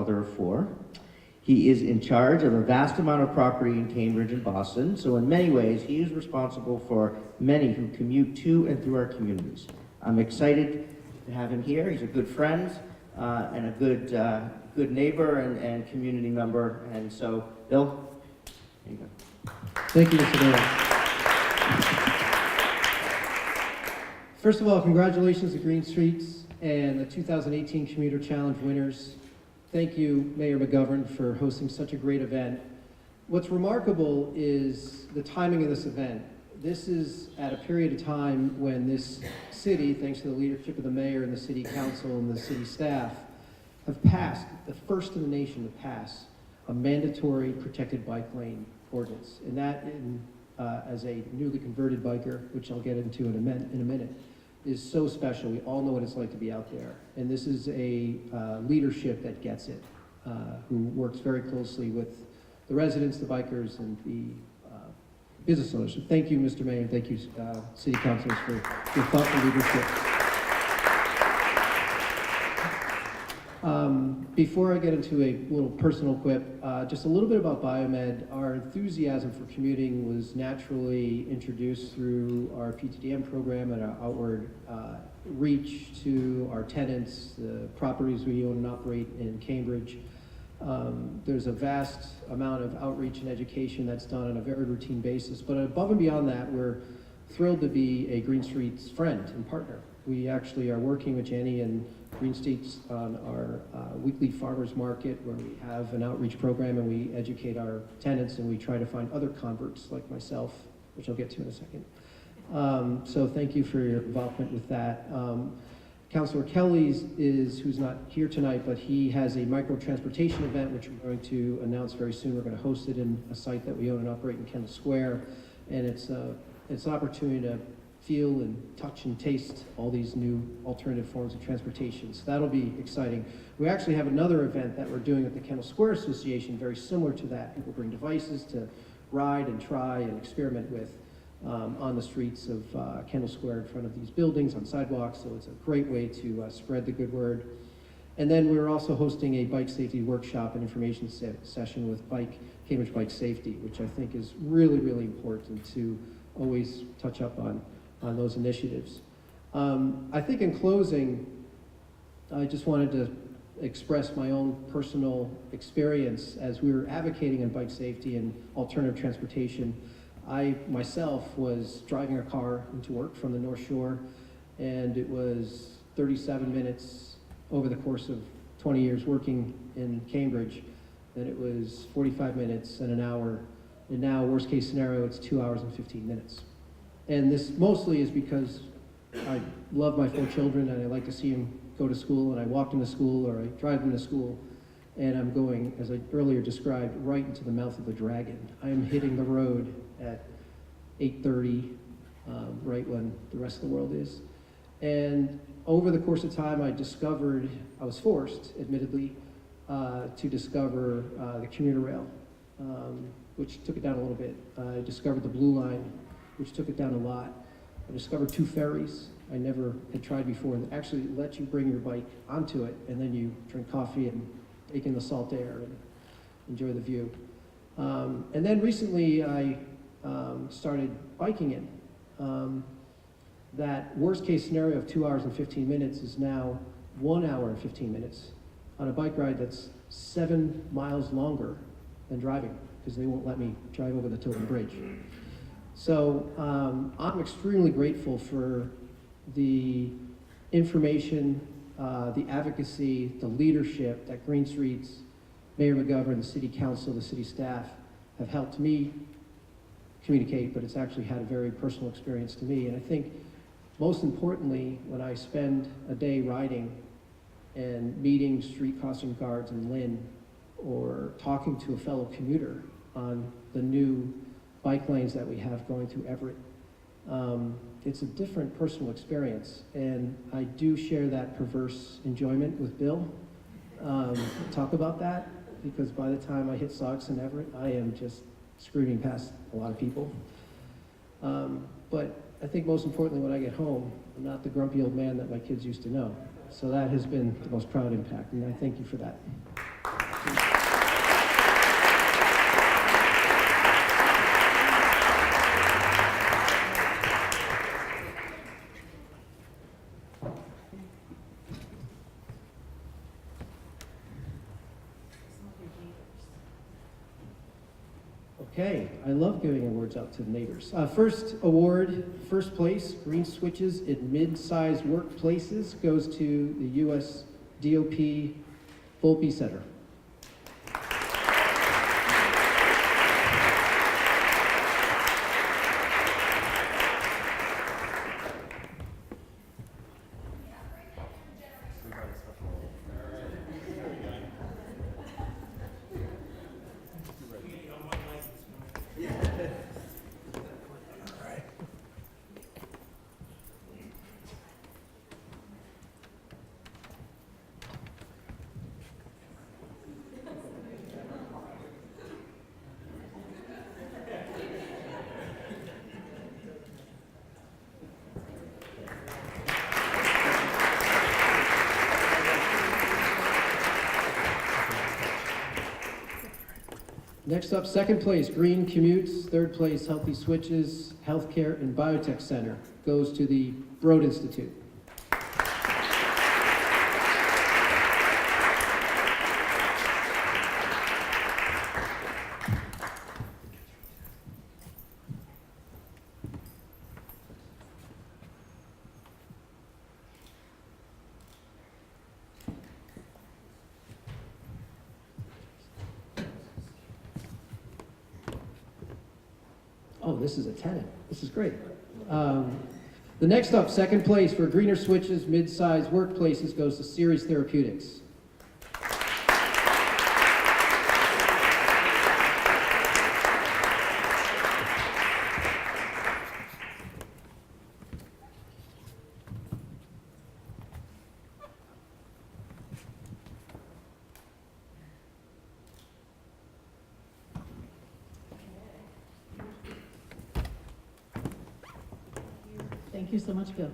father of 4. He is in charge of a vast amount of property in Cambridge and Boston, so in many ways, he is responsible for many who commute to and through our communities. I'm excited to have him here. He's a good friend and a good neighbor and community member. And so, Bill, there you go. Thank you, Mr. Mayor. First of all, congratulations to Green Streets and the 2018 Commuter Challenge winners. Thank you, Mayor McGovern, for hosting such a great event. What's remarkable is the timing of this event. This is at a period of time when this city, thanks to the leadership of the mayor and the city council and the city staff, have passed, the first in the nation to pass, a mandatory protected bike lane ordinance. And that, as a newly converted biker, which I'll get into in a minute, is so special. We all know what it's like to be out there. And this is a leadership that gets it, who works very closely with the residents, the bikers, and the business owners. So thank you, Mr. Mayor, and thank you, city councilors, for your thoughtful leadership. Before I get into a little personal quip, just a little bit about BioMed. Our enthusiasm for commuting was naturally introduced through our PTDM program and our outward reach to our tenants, the properties we own and operate in Cambridge. There's a vast amount of outreach and education that's done on a very routine basis, but above and beyond that, we're thrilled to be a Green Streets friend and partner. We actually are working with Jenny and Green Streets on our weekly farmers market, where we have an outreach program and we educate our tenants and we try to find other converts like myself, which I'll get to in a second. So thank you for your involvement with that. Councilor Kelly's who's not here tonight, but he has a micro transportation event, which we're going to announce very soon. We're going to host it in a site that we own and operate in Kendall Square. And it's an opportunity to feel and touch and taste all these new alternative forms of transportation. So that'll be exciting. We actually have another event that we're doing at the Kendall Square Association, very similar to that. People bring devices to ride and try and experiment with on the streets of Kendall Square in front of these buildings, on sidewalks, so it's a great way to spread the good word. And then we're also hosting a bike safety workshop and information session with Cambridge Bike Safety, which I think is really, really important to always touch up on those initiatives. I think in closing, I just wanted to express my own personal experience as we were advocating on bike safety and alternative transportation. I myself was driving a car into work from the North Shore, and it was 37 minutes over the course of 20 years working in Cambridge. Then it was 45 minutes and an hour, and now worst case scenario, it's 2 hours and 15 minutes. And this mostly is because I love my 4 children and I like to see them go to school, and I walk them to school or I drive them to school, and I'm going, as I earlier described, right into the mouth of the dragon. I am hitting the road at 8:30, right when the rest of the world is. And over the course of time, I was forced, admittedly, to discover the commuter rail, which took it down a little bit. I discovered the Blue Line, which took it down a lot. I discovered 2 ferries I never had tried before that actually let you bring your bike onto it, and then you drink coffee and take in the salt air and enjoy the view. And then recently I started biking in. That worst case scenario of 2 hours and 15 minutes is now 1 hour and 15 minutes on a bike ride that's 7 miles longer than driving, because they won't let me drive over the Tilton Bridge. So I'm extremely grateful for the information, the advocacy, the leadership that Green Streets, Mayor McGovern, the City Council, the City staff have helped me communicate, but it's actually had a very personal experience to me. And I think most importantly, when I spend a day riding and meeting street crossing guards in Lynn, or talking to a fellow commuter on the new bike lanes that we have going through Everett, it's a different personal experience. And I do share that perverse enjoyment with Bill. Talk about that, because by the time I hit Saugus and Everett, I am just screaming past a lot of people. But I think most importantly, when I get home, I'm not the grumpy old man that my kids used to know. So that has been the most proud impact, and I thank you for that. Okay, I love giving awards out to the neighbors. First award, first place, green switches in mid-sized workplaces goes to the US DOP Volpe Center. Next up, second place, Green Commutes. Third place, Healthy Switches, Healthcare and Biotech Center goes to the Broad Institute. Oh, this is a tenant. This is great. The next up, second place for greener switches, mid-sized workplaces goes to Series Therapeutics. Thank you so much, Bill.